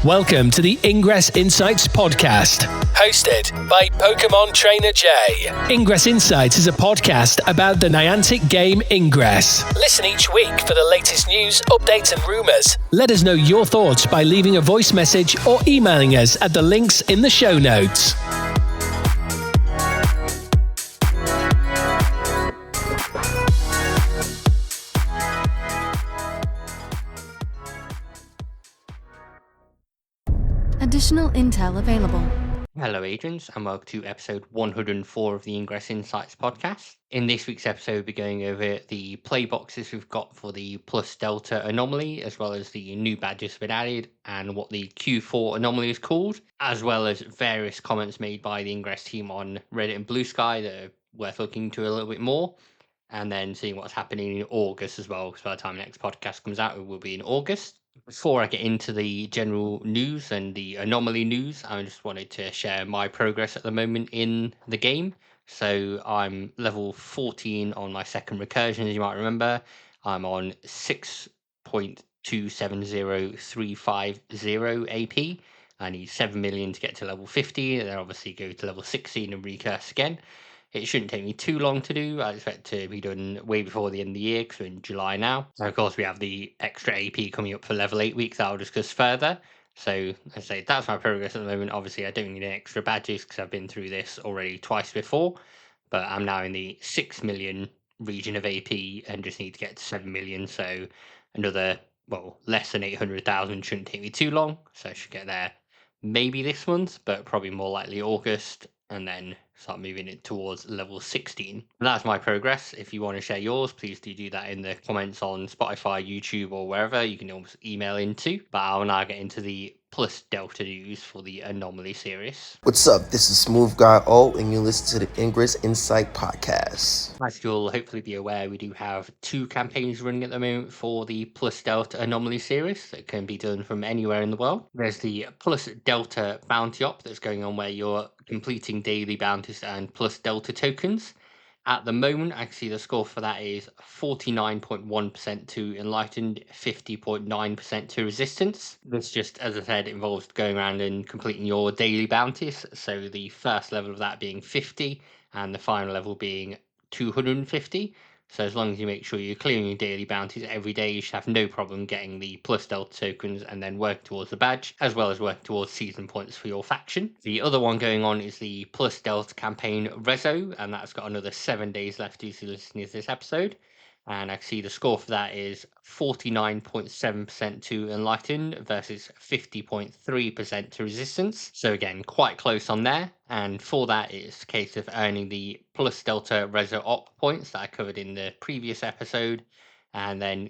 Welcome to the Ingress Insights podcast, hosted by PkmnTrainerJ. Ingress Insights is a podcast about the Niantic game Ingress. Listen each week for the latest news, updates and rumours. Let us know your thoughts by leaving a voice message or emailing us at the links in the show notes. Additional intel available. Hello agents and welcome to episode 104 of the Ingress Insights podcast. In this week's episode we'll be going over the play boxes we've got for the plus Delta Anomaly, as well as the new badges been added and what the Q4 Anomaly is called, as well as various comments made by the Ingress team on Reddit and Blue Sky that are worth looking into a little bit more, and then seeing what's happening in August as well, because by the time the next podcast comes out it will be in August. Before I get into the general news and the anomaly news, I just wanted to share my progress at the moment in the game. So I'm level 14 on my second recursion, as you might remember. I'm on 6.270350 AP. I need 7 million to get to level 50, and then obviously go to level 16 and recurse again. It shouldn't take me too long to do. I expect to be done way before the end of the year, because we're in July now. And of course, we have the extra AP coming up for level 8 weeks that I'll discuss further. So, I say that's my progress at the moment. Obviously, I don't need any extra badges because I've been through this already twice before. But I'm now in the 6 million region of AP and just need to get to 7 million. So, another, less than 800,000 shouldn't take me too long. So, I should get there maybe this month, but probably more likely August, and then start moving it towards level 16. And that's my progress. If you want to share yours, please do that in the comments on Spotify, YouTube, or wherever. You can always email into. But I'll now get into the plus Delta news for the Anomaly series. What's up? This is Smooth Guy O, and you listen to the Ingress Insight podcast. As you'll hopefully be aware, we do have 2 campaigns running at the moment for the plus Delta Anomaly series that can be done from anywhere in the world. There's the plus Delta bounty op that's going on, where you're completing daily bounties and plus Delta tokens. At the moment, I can see the score for that is 49.1% to Enlightened, 50.9% to Resistance. This just, as I said, involves going around and completing your daily bounties. So the first level of that being 50 and the final level being 250. So as long as you make sure you're clearing your daily bounties every day, you should have no problem getting the plus Delta tokens and then work towards the badge, as well as work towards season points for your faction. The other one going on is the plus Delta campaign Rezo, and that's got another 7 days left due to listening to this episode. And I can see the score for that is 49.7% to Enlightened versus 50.3% to Resistance. So again, quite close on there. And for that, it's a case of earning the plus Delta Rezo Op points that I covered in the previous episode, and then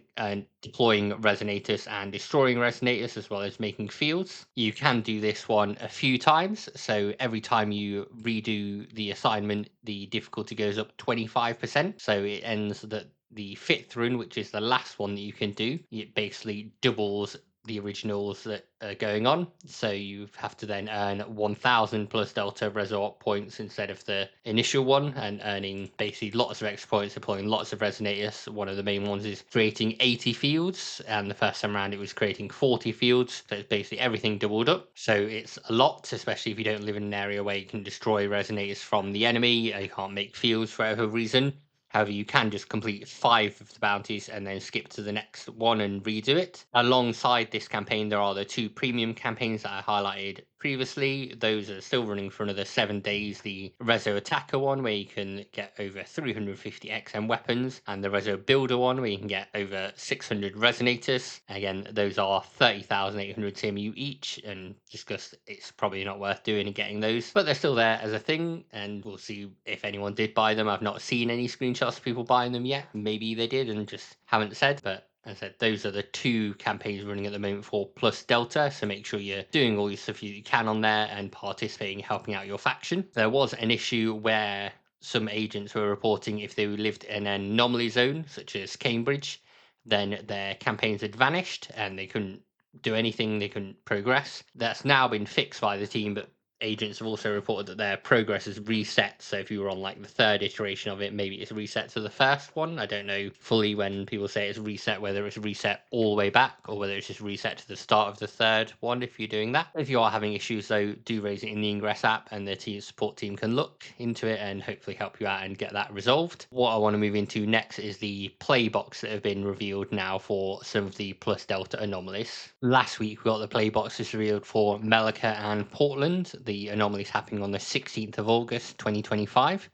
deploying Resonators and destroying Resonators, as well as making fields. You can do this one a few times, so every time you redo the assignment, the difficulty goes up 25%. So it ends that the 5th run, which is the last one that you can do, it basically doubles the originals that are going on. So you have to then earn 1,000 plus Delta Rezo points instead of the initial one, and earning basically lots of extra points, deploying lots of Resonators. One of the main ones is creating 80 fields, and the first time around it was creating 40 fields. So it's basically everything doubled up. So it's a lot, especially if you don't live in an area where you can destroy Resonators from the enemy, you can't make fields for whatever reason. However, you can just complete 5 of the bounties and then skip to the next one and redo it. Alongside this campaign, there are the 2 premium campaigns that I highlighted previously. Those are still running for another 7 days. The Rezo Attacker one, where you can get over 350 XM weapons, and the Rezo Builder one, where you can get over 600 Resonators. Again, those are 30,800 CMU each, and discussed it's probably not worth doing and getting those, but they're still there as a thing, and we'll see if anyone did buy them. I've not seen any screenshots of people buying them yet. Maybe they did and just haven't said, but as I said, those are the 2 campaigns running at the moment for plus Delta, so make sure you're doing all your stuff you can on there and participating, helping out your faction. There was an issue where some agents were reporting if they lived in an anomaly zone, such as Cambridge, then their campaigns had vanished and they couldn't do anything, they couldn't progress. That's now been fixed by the team, but agents have also reported that their progress is reset. So if you were on like the third iteration of it, maybe it's reset to the first one. I don't know fully when people say it's reset, whether it's reset all the way back or whether it's just reset to the start of the third one if you're doing that. If you are having issues though, do raise it in the Ingress app and the support team can look into it and hopefully help you out and get that resolved. What I want to move into next is the play box that have been revealed now for some of the plus Delta anomalies. Last week we got the play boxes revealed for Melika and Portland. The anomalies happening on the 16th of August 2025.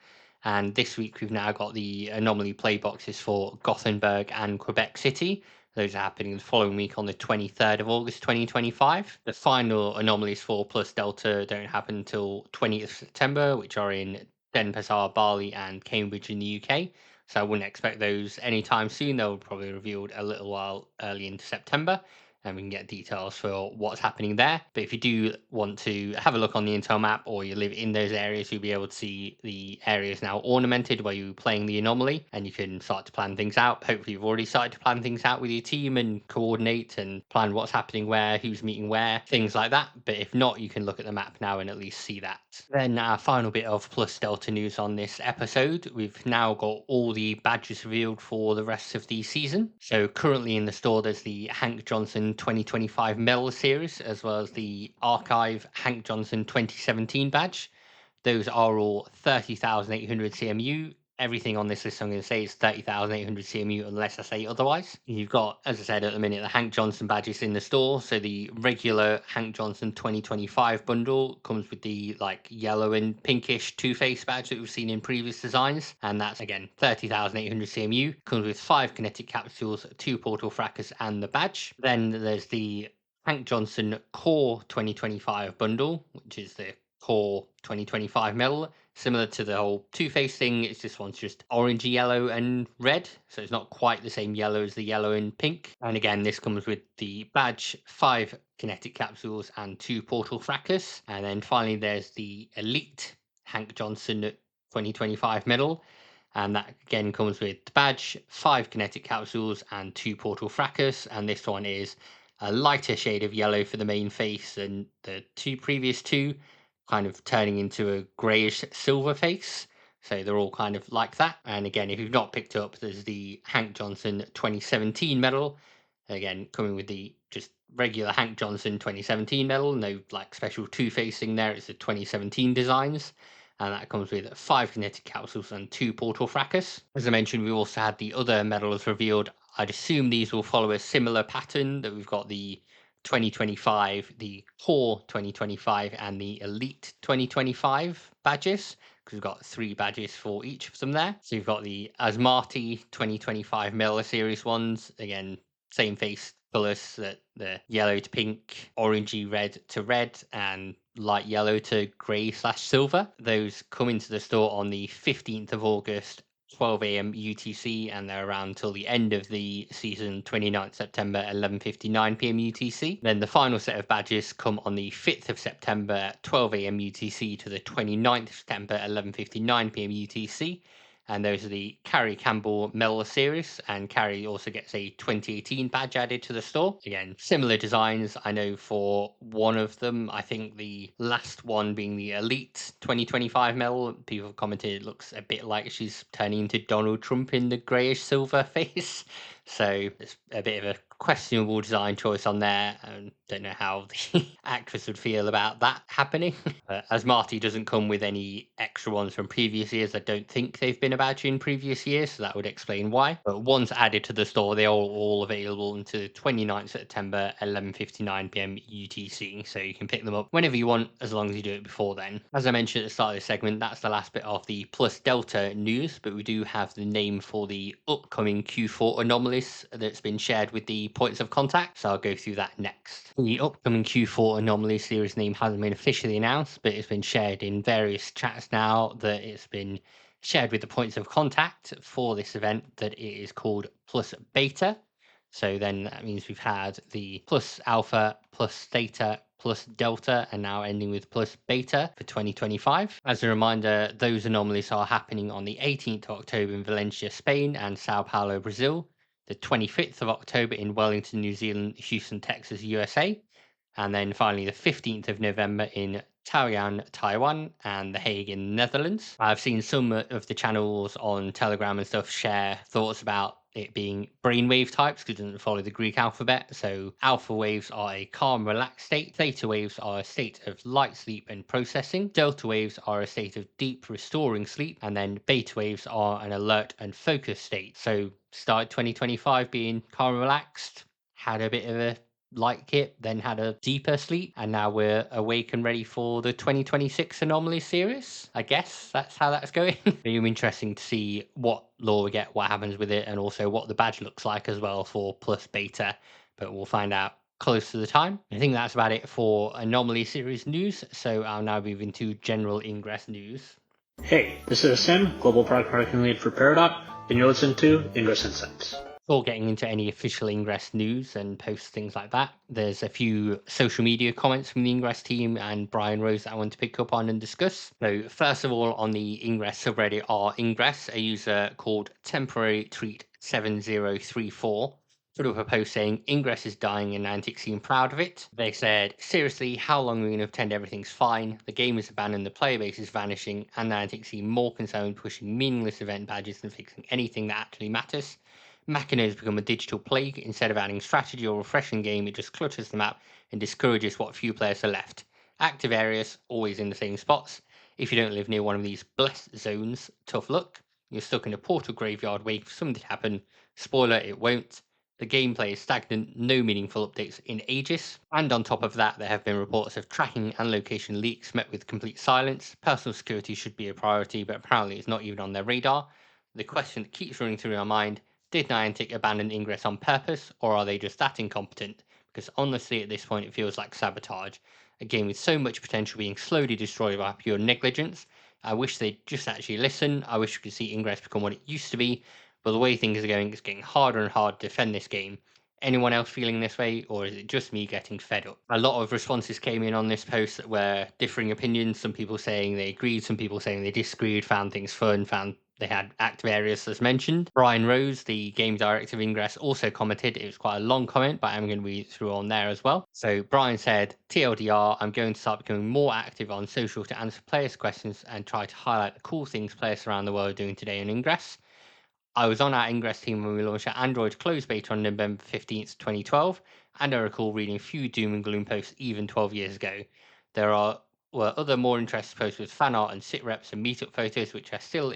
And this week we've now got the anomaly play boxes for Gothenburg and Quebec City. Those are happening the following week on the 23rd of August 2025. The final anomalies for plus Delta don't happen until 20th September, which are in Denpasar, Bali, and Cambridge in the UK. So I wouldn't expect those anytime soon. They'll probably be revealed a little while early into September, and we can get details for what's happening there. But if you do want to have a look on the Intel map or you live in those areas, you'll be able to see the areas now ornamented where you're playing the anomaly, and you can start to plan things out. Hopefully you've already started to plan things out with your team and coordinate and plan what's happening where, who's meeting where, things like that. But if not, you can look at the map now and at least see that. Then our final bit of plus Delta news on this episode, we've now got all the badges revealed for the rest of the season. So currently in the store there's the Hank Johnson 2025 Medal Series, as well as the Archive Hank Johnson 2017 badge. Those are all 30,800 CMU. Everything on this list I'm going to say is 30,800 CMU unless I say otherwise. You've got, as I said at the minute, the Hank Johnson badges in the store. So the regular Hank Johnson 2025 bundle comes with the like yellow and pinkish two-face badge that we've seen in previous designs. And that's again 30,800 CMU. Comes with 5 kinetic capsules, 2 portal fracas, and the badge. Then there's the Hank Johnson Core 2025 bundle, which is the Core 2025 medal. Similar to the whole two-face thing, it's this one's just orangey yellow and red, so it's not quite the same yellow as the yellow and pink. And again, this comes with the badge, 5 kinetic capsules, and 2 portal fracas. And then finally, there's the Elite Hank Johnson 2025 medal. And that again comes with the badge, 5 kinetic capsules, and 2 portal fracas. And this one is a lighter shade of yellow for the main face than the previous two, kind of turning into a greyish silver face. So they're all kind of like that. And again, if you've not picked up, there's the Hank Johnson 2017 medal. Again, coming with the just regular Hank Johnson 2017 medal, no like special two-facing there. It's the 2017 designs. And that comes with 5 kinetic capsules and 2 portal fracas. As I mentioned, we also had the other medals revealed. I'd assume these will follow a similar pattern, that we've got the 2025, the Core 2025, and the Elite 2025 badges, because we've got 3 badges for each of them there. So you've got the Asmarty 2025 Mela Series ones, again, same face colours, the yellow to pink, orangey red to red, and light yellow to grey/silver. Those come into the store on the 15th of August, 12 a.m. UTC, and they're around till the end of the season, 29th September, 11:59 p.m. UTC. Then the final set of badges come on the 5th of September, 12 a.m. UTC to the 29th September, 11:59 p.m. UTC. And those are the Carrie Campbell Medal Series, and Carrie also gets a 2018 badge added to the store. Again, similar designs. I know for one of them, I think the last one being the Elite 2025 medal, people have commented it looks a bit like she's turning into Donald Trump in the greyish silver face. So it's a bit of a questionable design choice on there. I don't know how the actress would feel about that happening. As Marty doesn't come with any extra ones from previous years, I don't think they've been about in previous years, so that would explain why. But once added to the store, they are all available until 29th September, 11:59 p.m. UTC, so you can pick them up whenever you want, as long as you do it before then. As I mentioned at the start of this segment, that's the last bit of the Plus Delta news, but we do have the name for the upcoming Q4 anomalies that's been shared with the points of contact, so I'll go through that next. The upcoming Q4 anomaly series name hasn't been officially announced, but it's been shared in various chats now that it's been shared with the points of contact for this event, that it is called Plus Beta. So then that means we've had the Plus Alpha, Plus Theta, Plus Delta, and now ending with Plus Beta for 2025. As a reminder, those anomalies are happening on the 18th of October in Valencia, Spain, and Sao Paulo, Brazil, the 25th of October in Wellington, New Zealand, Houston, Texas, USA, and then finally the 15th of November in Taoyuan, Taiwan, and The Hague in the Netherlands. I've seen some of the channels on Telegram and stuff share thoughts about it being brainwave types because it doesn't follow the Greek alphabet. So alpha waves are a calm, relaxed state. Theta waves are a state of light sleep and processing. Delta waves are a state of deep, restoring sleep. And then beta waves are an alert and focused state. So started 2025 being calm, relaxed, had a bit of a light kit, then had a deeper sleep, and now we're awake and ready for the 2026 Anomaly series. I guess that's how that's going. Very interesting to see what lore we get, what happens with it, and also what the badge looks like as well for plus beta, but we'll find out close to the time. I think that's about it for Anomaly series news, so I'll now move into general Ingress news. Hey, this is Sim, Global Product Marketing Lead for Peridot, and you're listening to Ingress Insights. Before getting into any official Ingress news and posts, things like that, there's a few social media comments from the Ingress team and Brian Rose that I want to pick up on and discuss. So first of all, on the Ingress subreddit are Ingress, a user called Temporary Treat 7034. Put up a post saying Ingress is dying and Niantic seem proud of it. They said, seriously, how long are we going to pretend everything's fine? The game is abandoned, the player base is vanishing, and Niantic seem more concerned pushing meaningless event badges than fixing anything that actually matters. Machina has become a digital plague. Instead of adding strategy or refreshing game, it just clutters the map and discourages what few players are left. Active areas, always in the same spots. If you don't live near one of these blessed zones, tough luck. You're stuck in a portal graveyard waiting for something to happen. Spoiler, it won't. The gameplay is stagnant, no meaningful updates in ages. And on top of that, there have been reports of tracking and location leaks met with complete silence. Personal security should be a priority, but apparently it's not even on their radar. The question that keeps running through our mind, did Niantic abandon Ingress on purpose, or are they just that incompetent? Because honestly, at this point, it feels like sabotage. A game with so much potential being slowly destroyed by pure negligence. I wish they'd just actually listen. I wish we could see Ingress become what it used to be. But the way things are going, it's getting harder and harder to defend this game. Anyone else feeling this way, or is it just me getting fed up? A lot of responses came in on this post that were differing opinions. Some people saying they agreed, some people saying they disagreed, found things fun, found they had active areas as mentioned. Brian Rose, the game director of Ingress, also commented. It was quite a long comment, but I'm going to read it through on there as well. So Brian said, TLDR, I'm going to start becoming more active on social to answer players' questions and try to highlight the cool things players around the world are doing today in Ingress. I was on our Ingress team when we launched our Android closed beta on November 15th, 2012, and I recall reading a few doom and gloom posts even 12 years ago. There were other more interesting posts with fan art and sit reps and meetup photos, which I still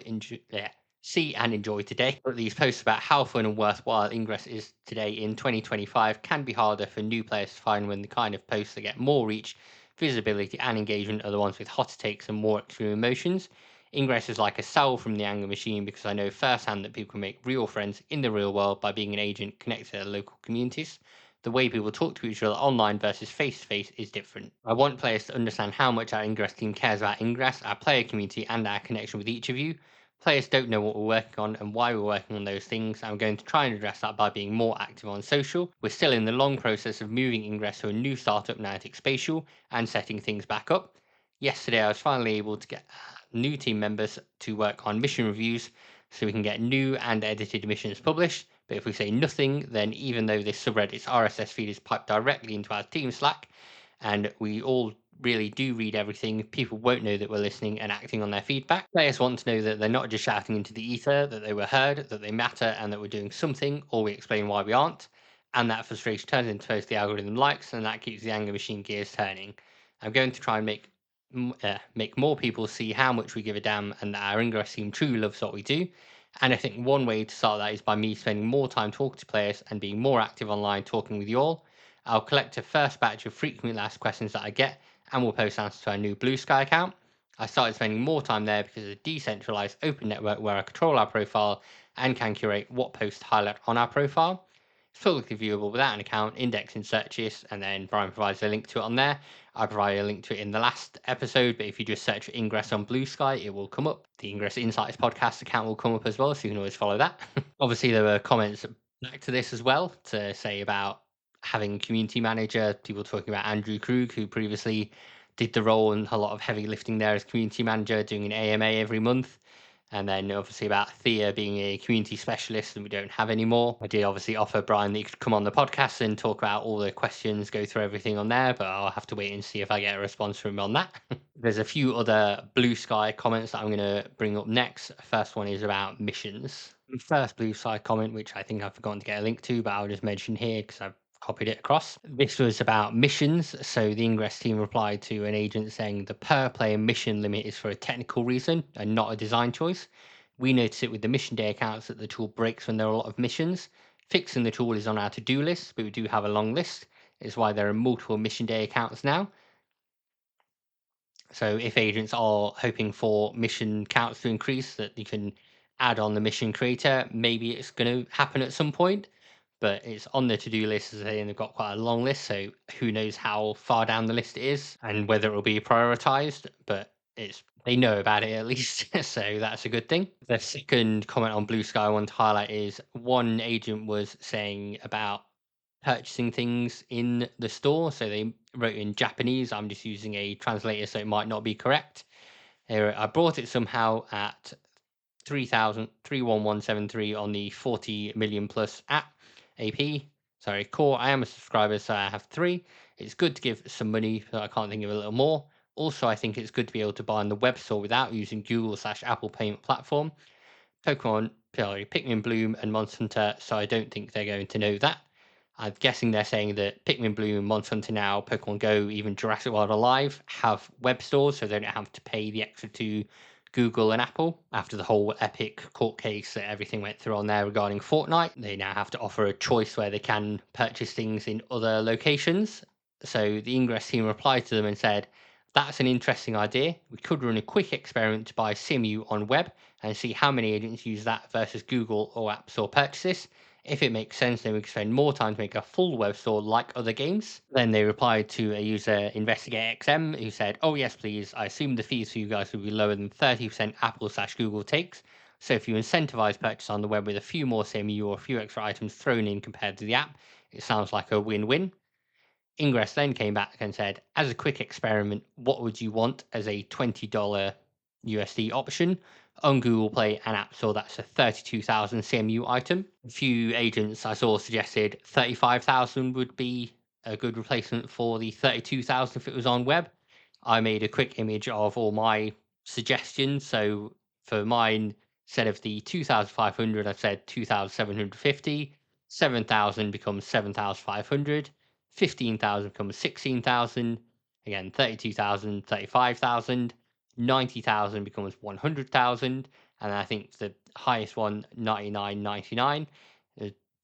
see and enjoy today. But these posts about how fun and worthwhile Ingress is today in 2025 can be harder for new players to find when the kind of posts that get more reach, visibility, and engagement are the ones with hotter takes and more extreme emotions. Ingress is like a cell from the anger machine because I know firsthand that people can make real friends in the real world by being an agent connected to their local communities. The way people talk to each other online versus face to face is different. I want players to understand how much our Ingress team cares about Ingress, our player community, and our connection with each of you. Players don't know what we're working on and why we're working on those things. I'm going to try and address that by being more active on social. We're still in the long process of moving Ingress to a new startup, Niantic Spatial, and setting things back up. Yesterday, I was finally able to get new team members to work on mission reviews so we can get new and edited missions published. But if we say nothing, then even though this subreddit's RSS feed is piped directly into our team Slack, and we all really do read everything, people won't know that we're listening and acting on their feedback. Players want to know that they're not just shouting into the ether, that they were heard, that they matter, and that we're doing something, or we explain why we aren't. And that frustration turns into post the algorithm likes, and that keeps the anger machine gears turning. I'm going to try and make more people see how much we give a damn and that our Ingress team truly loves what we do. And I think one way to start that is by me spending more time talking to players and being more active online talking with you all. I'll collect a first batch of frequently asked questions that I get and we'll post answers to our new Blue Sky account. I started spending more time there because it's a decentralized open network where I control our profile and can curate what posts to highlight on our profile. It's publicly viewable without an account, index in searches, and then Brian provides a link to it on there. I provided a link to it in the last episode, but if you just search for Ingress on Blue Sky, it will come up. The Ingress Insights podcast account will come up as well, so you can always follow that. Obviously, there were comments back to this as well to say about having a community manager, people talking about Andrew Krug, who previously did the role and a lot of heavy lifting there as community manager, doing an AMA every month. And then obviously about Thea being a community specialist and we don't have anymore. I did obviously offer Brian that he could come on the podcast and talk about all the questions, go through everything on there, but I'll have to wait and see if I get a response from him on that. There's a few other Blue Sky comments that I'm going to bring up next. First one is about missions. The first Blue Sky comment, which I think I've forgotten to get a link to, but I'll just mention here because I've copied it across. This was about missions. So the Ingress team replied to an agent saying the per player mission limit is for a technical reason and not a design choice. We notice it with the mission day accounts that the tool breaks when there are a lot of missions. Fixing the tool is on our to-do list, but we do have a long list. It's why there are multiple mission day accounts now. So if agents are hoping for mission counts to increase, that you can add on the mission creator, maybe it's going to happen at some point. But it's on the to-do list, as I say, and they've got quite a long list. So who knows how far down the list it is and whether it will be prioritized. But they know about it at least, so that's a good thing. The second comment on Blue Sky I want to highlight is one agent was saying about purchasing things in the store. So they wrote in Japanese. I'm just using a translator, so it might not be correct. I bought it somehow at 31173 on the 40 million plus core. I am a subscriber, so I have 3. It's good to give some money, but I can't think of a little more. Also, I think it's good to be able to buy on the web store without using Google/Apple payment platform. Pikmin Bloom and Monster Hunter, so I don't think they're going to know that. I'm guessing they're saying that Pikmin Bloom, Monster Hunter Now, Pokemon Go, even Jurassic World Alive have web stores, so they don't have to pay the extra to Google and Apple. After the whole epic court case that everything went through on there regarding Fortnite, they now have to offer a choice where they can purchase things in other locations. So the Ingress team replied to them and said, that's an interesting idea. We could run a quick experiment to buy CMU on web and see how many agents use that versus Google or App Store purchases. If it makes sense, then we can spend more time to make a full web store like other games. Then they replied to a user, InvestigateXM, who said, oh yes, please. I assume the fees for you guys will be lower than 30% Apple/Google takes. So if you incentivize purchase on the web with a few more CMU or a few extra items thrown in compared to the app, it sounds like a win-win. Ingress then came back and said, as a quick experiment, what would you want as a $20 USD option? On Google Play and App Store, that's a 32,000 CMU item. A few agents I saw suggested 35,000 would be a good replacement for the 32,000 if it was on web. I made a quick image of all my suggestions. So for mine, instead of the 2,500, I said 2,750. 7,000 becomes 7,500. 15,000 becomes 16,000. Again, 32,000, 35,000. 90,000 becomes 100,000, and I think the highest one, 99.99,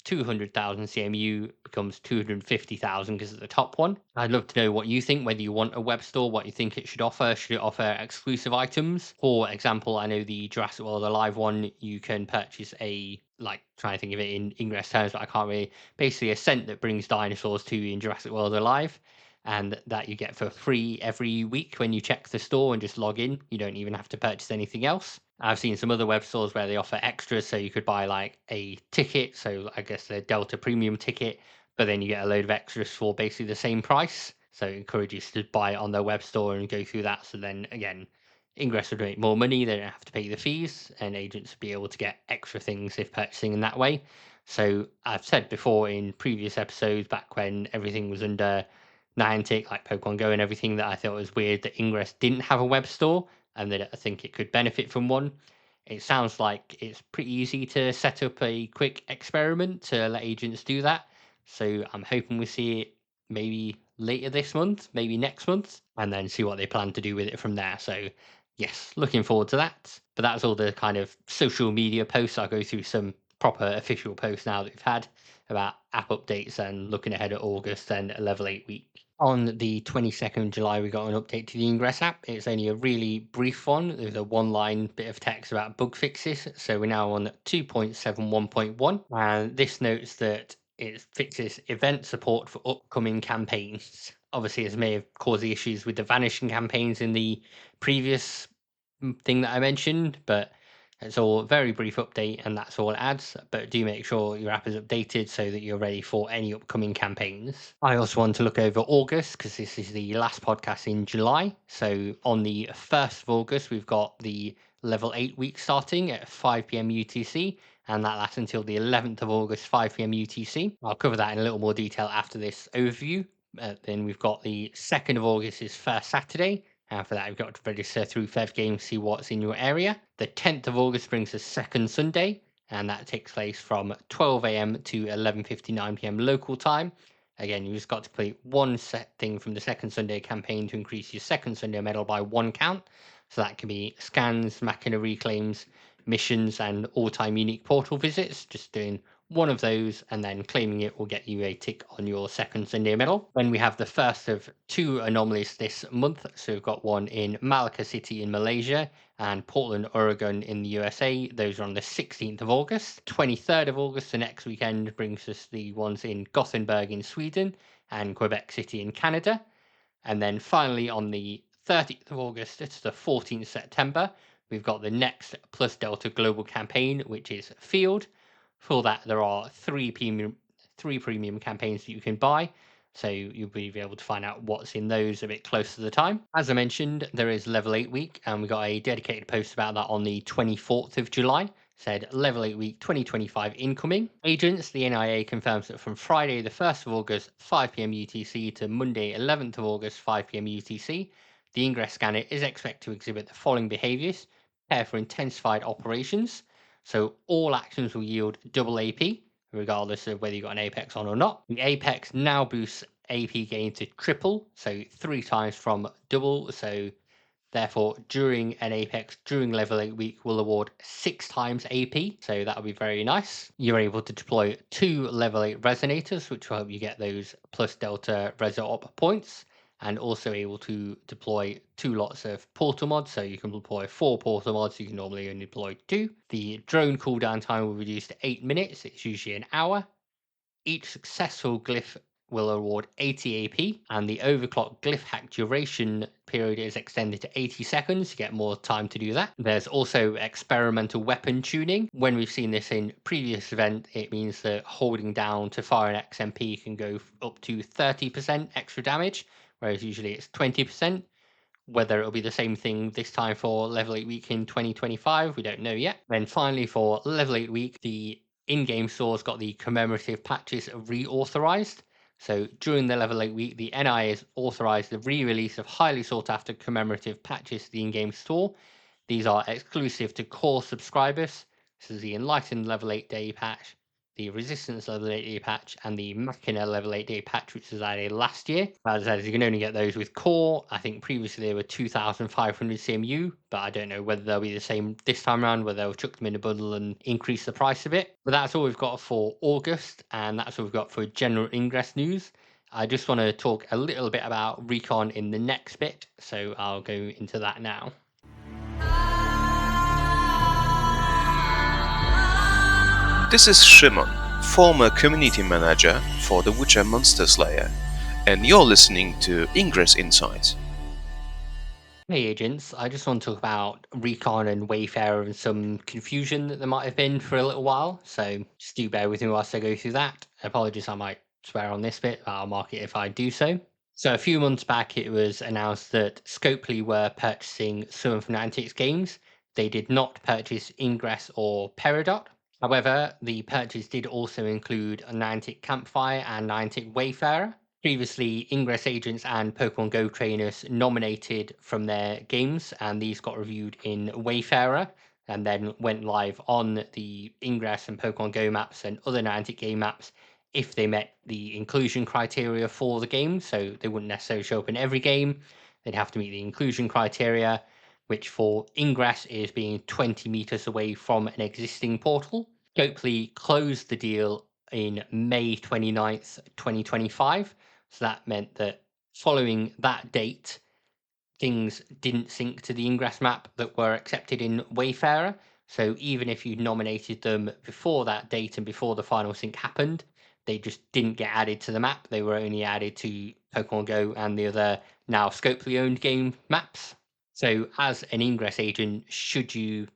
200,000 CMU becomes 250,000 because it's the top one. I'd love to know what you think, whether you want a web store, what you think it should offer. Should it offer exclusive items? For example, I know the Jurassic World Alive one, you can purchase trying to think of it in Ingress terms, but I can't really, basically a scent that brings dinosaurs to you in Jurassic World Alive. And that you get for free every week when you check the store and just log in. You don't even have to purchase anything else. I've seen some other web stores where they offer extras, so you could buy like a ticket, so I guess the Delta Premium ticket, but then you get a load of extras for basically the same price. So it encourages you to buy it on their web store and go through that. So then again, Ingress would make more money, they don't have to pay the fees, and agents would be able to get extra things if purchasing in that way. So I've said before in previous episodes, back when everything was under Niantic, like Pokemon Go and everything, that I thought was weird that Ingress didn't have a web store and that I think it could benefit from one. It sounds like it's pretty easy to set up a quick experiment to let agents do that. So I'm hoping we see it maybe later this month, maybe next month, and then see what they plan to do with it from there. So yes, looking forward to that. But that's all the kind of social media posts. I'll go through some proper official posts now that we've had about app updates and looking ahead at August and Level 8 week. On the 22nd of July, we got an update to the Ingress app. It's only a really brief one. There's a one-line bit of text about bug fixes. So we're now on 2.71.1. And this notes that it fixes event support for upcoming campaigns. Obviously, this may have caused the issues with the vanishing campaigns in the previous thing that I mentioned, but it's all a very brief update and that's all it adds. But do make sure your app is updated so that you're ready for any upcoming campaigns. I also want to look over August because this is the last podcast in July. So on the 1st of August, we've got the level 8 week starting at 5 p.m. UTC, and that lasts until the 11th of August, 5 p.m. UTC. I'll cover that in a little more detail after this overview. Then we've got the 2nd of August is first Saturday, and for that you've got to register through Fev Games, see what's in your area. The 10th of August brings us second Sunday, and that takes place from 12 a.m. to 11:59 p.m. local time. Again, you just got to complete one set thing from the second Sunday campaign to increase your second Sunday medal by 1 count. So that can be scans, machina reclaims, missions, and all-time unique portal visits. Just doing one of those and then claiming it will get you a tick on your second Sunday medal. Then we have the first of 2 anomalies this month. So we've got one in Malacca City in Malaysia and Portland, Oregon in the USA. Those are on the 16th of August. 23rd of August, the next weekend, brings us the ones in Gothenburg in Sweden and Quebec City in Canada. And then finally on the 30th of August, it's the 14th September, we've got the next Plus Delta Global campaign, which is Field. For that, there are three premium campaigns that you can buy. So you'll be able to find out what's in those a bit closer to the time. As I mentioned, there is Level 8 Week, and we got a dedicated post about that on the 24th of July. Said Level 8 Week 2025 incoming. Agents, the NIA confirms that from Friday the 1st of August, 5 p.m. UTC to Monday 11th of August, 5 p.m. UTC, the Ingress scanner is expected to exhibit the following behaviors. Prepare for intensified operations. So all actions will yield double AP, regardless of whether you've got an Apex on or not. The Apex now boosts AP gain to triple, so 3 times from double. So therefore, during an Apex, during level 8 week, will award 6 times AP. So that will be very nice. You're able to deploy 2 level 8 resonators, which will help you get those plus delta reso op points. And also able to deploy 2 lots of portal mods. So you can deploy 4 portal mods. You can normally only deploy 2. The drone cooldown time will reduce to 8 minutes. It's usually an hour. Each successful glyph will award 80 AP, and the overclock glyph hack duration period is extended to 80 seconds. You get more time to do that. There's also experimental weapon tuning. When we've seen this in previous event, it means that holding down to fire an XMP can go up to 30% extra damage, whereas usually it's 20%. Whether it'll be the same thing this time for level 8 week in 2025, we don't know yet. Then finally, for level 8 week, the in-game store's got the commemorative patches reauthorized. So during the level 8 week, the NI has authorized the re-release of highly sought after commemorative patches to the in-game store. These are exclusive to core subscribers. This is the Enlightened level 8 day patch, the Resistance level 8 day patch, and the Machina level 8 day patch, which was added last year. As I said, you can only get those with core. I think previously they were 2,500 CMU, but I don't know whether they'll be the same this time around, whether they'll chuck them in a bundle and increase the price a bit. But that's all we've got for August, and that's all we've got for general Ingress news. I just want to talk a little bit about Recon in the next bit, so I'll go into that now. This is Shimon, former community manager for The Witcher Monster Slayer, and you're listening to Ingress Insights. Hey agents, I just want to talk about Recon and Wayfarer and some confusion that there might have been for a little while, so just do bear with me whilst I go through that. Apologies, I might swear on this bit, but I'll mark it if I do so. So a few months back it was announced that Scopely were purchasing some of Niantic's games. They did not purchase Ingress or Peridot. However, the purchase did also include a Niantic Campfire and Niantic Wayfarer. Previously, Ingress agents and Pokemon Go trainers nominated from their games, and these got reviewed in Wayfarer and then went live on the Ingress and Pokemon Go maps and other Niantic game maps if they met the inclusion criteria for the game. So they wouldn't necessarily show up in every game. They'd have to meet the inclusion criteria, which for Ingress is being 20 meters away from an existing portal. Scopely closed the deal in May 29th, 2025. So that meant that following that date, things didn't sync to the Ingress map that were accepted in Wayfarer. So even if you nominated them before that date and before the final sync happened, they just didn't get added to the map. They were only added to Pokemon Go and the other now Scopely owned game maps. So as an Ingress agent, should you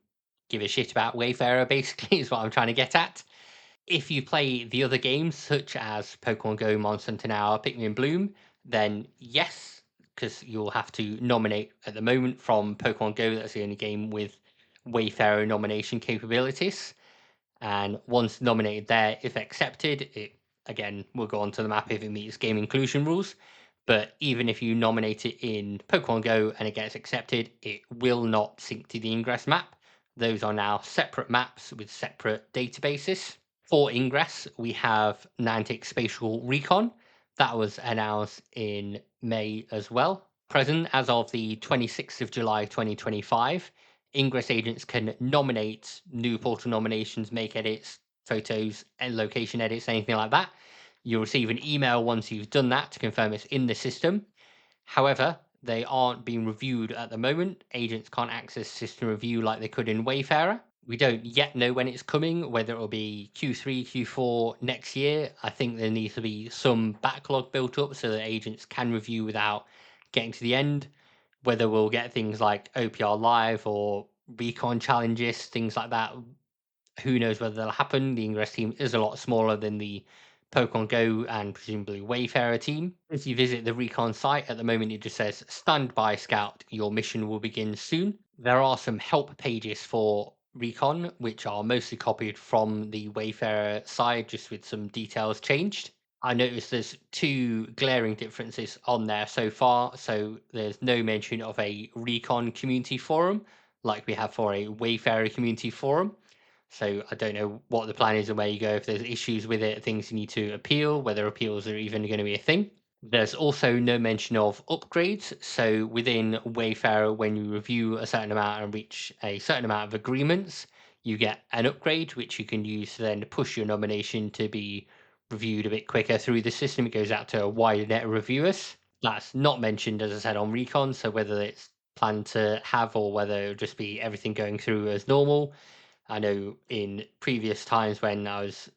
give a shit about Wayfarer, basically, is what I'm trying to get at. If you play the other games, such as Pokemon Go, Monster Hunter Now, Pikmin Bloom, then yes, because you'll have to nominate at the moment from Pokemon Go. That's the only game with Wayfarer nomination capabilities. And once nominated there, if accepted, it again will go onto the map if it meets game inclusion rules. But even if you nominate it in Pokemon Go and it gets accepted, it will not sync to the Ingress map. Those are now separate maps with separate databases. For Ingress, we have Niantic Spatial Recon. That was announced in May as well. Present as of the 26th of July 2025. Ingress agents can nominate new portal nominations, make edits, photos, and location edits, anything like that. You'll receive an email once you've done that to confirm it's in the system. However, they aren't being reviewed at the moment. Agents can't access system review like they could in Wayfarer. We don't yet know when it's coming, whether it'll be Q3, Q4 next year. I think there needs to be some backlog built up so that agents can review without getting to the end. Whether we'll get things like OPR Live or Recon challenges, things like that, who knows whether they'll happen. The Ingress team is a lot smaller than the Pokemon Go and presumably Wayfarer team. If you visit the Recon site, at the moment it just says, "Stand by, Scout, your mission will begin soon." There are some help pages for Recon, which are mostly copied from the Wayfarer side, just with some details changed. I noticed there's two glaring differences on there so far. So there's no mention of a Recon community forum like we have for a Wayfarer community forum. So I don't know what the plan is and where you go. If there's issues with it, things you need to appeal, whether appeals are even going to be a thing. There's also no mention of upgrades. So within Wayfarer, when you review a certain amount and reach a certain amount of agreements, you get an upgrade, which you can use to then push your nomination to be reviewed a bit quicker through the system. It goes out to a wider net of reviewers. That's not mentioned, as I said, on Recon. So whether it's planned to have or whether it'll just be everything going through as normal. I know in previous times when I was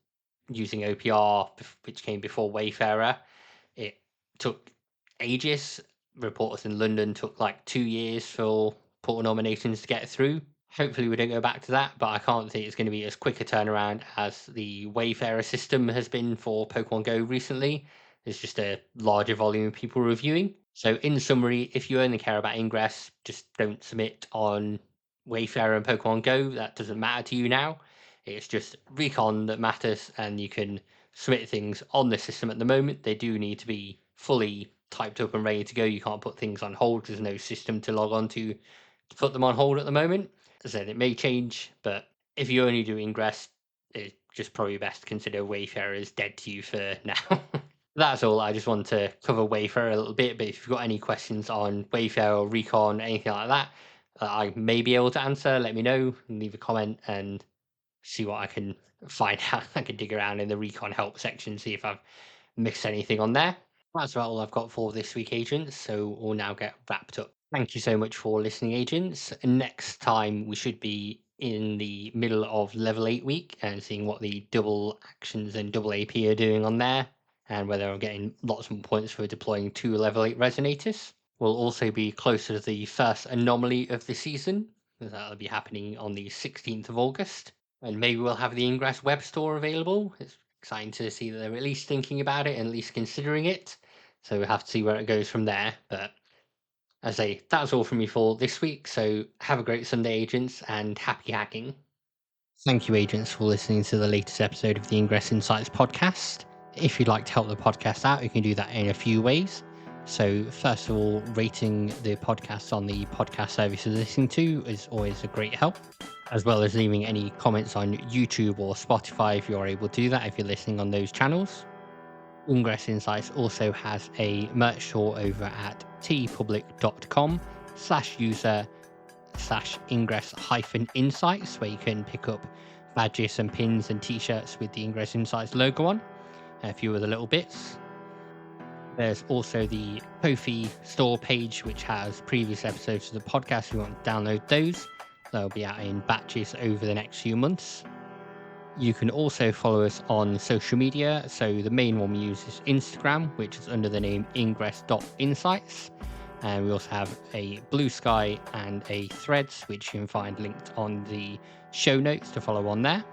using OPR, which came before Wayfarer, it took ages. Reporters in London took like 2 years for portal nominations to get through. Hopefully we don't go back to that, but I can't think it's going to be as quick a turnaround as the Wayfarer system has been for Pokemon Go recently. There's just a larger volume of people reviewing. So in summary, if you only care about Ingress, just don't submit on Wayfarer and Pokemon Go. That doesn't matter to you now. It's just Recon that matters, and you can submit things on the system at the moment. They do need to be fully typed up and ready to go. You can't put things on hold. There's no system to log on to put them on hold at the moment. As I said, it may change, but if you only do Ingress, it's just probably best to consider Wayfarer is dead to you for now. That's all. I just want to cover Wayfarer a little bit, but if you've got any questions on Wayfarer or Recon, anything like that, I may be able to answer. Let me know, leave a comment, and see what I can find out. I can dig around in the Recon help section, see if I've missed anything on there. That's about all I've got for this week, agents. So we'll now get wrapped up. Thank you so much for listening, agents. Next time we should be in the middle of level 8 week and seeing what the double actions and double AP are doing on there, and whether I'm getting lots more points for deploying 2 level 8 resonators. We'll also be closer to the first anomaly of the season. That'll be happening on the 16th of August. And maybe we'll have the Ingress web store available. It's exciting to see that they're at least thinking about it and at least considering it. So we'll have to see where it goes from there. But as I say, that's all from me for this week. So have a great Sunday, agents, and happy hacking. Thank you, agents, for listening to the latest episode of the Ingress Insights podcast. If you'd like to help the podcast out, you can do that in a few ways. So first of all, rating the podcast on the podcast service you're listening to is always a great help, as well as leaving any comments on YouTube or Spotify if you're able to do that if you're listening on those channels. Ingress Insights also has a merch store over at tpublic.com/user/ingress-insights, where you can pick up badges and pins and t-shirts with the Ingress Insights logo on, and a few other little bits. There's also the Ko-fi store page, which has previous episodes of the podcast if you want to download those. They'll be out in batches over the next few months. You can also follow us on social media. So the main one we use is Instagram, which is under the name ingress.insights. And we also have a Blue Sky and a Threads, which you can find linked on the show notes to follow on there.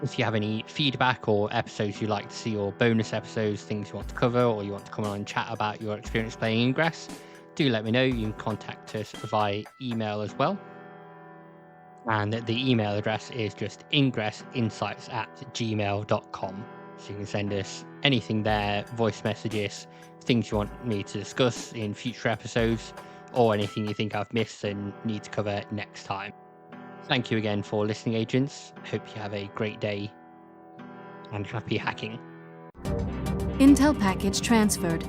If you have any feedback or episodes you'd like to see, or bonus episodes, things you want to cover, or you want to come on and chat about your experience playing Ingress, do let me know. You can contact us via email as well. And the email address is just ingressinsights@gmail.com. So you can send us anything there, voice messages, things you want me to discuss in future episodes, or anything you think I've missed and need to cover next time. Thank you again for listening, agents. Hope you have a great day and happy hacking. Intel package transferred.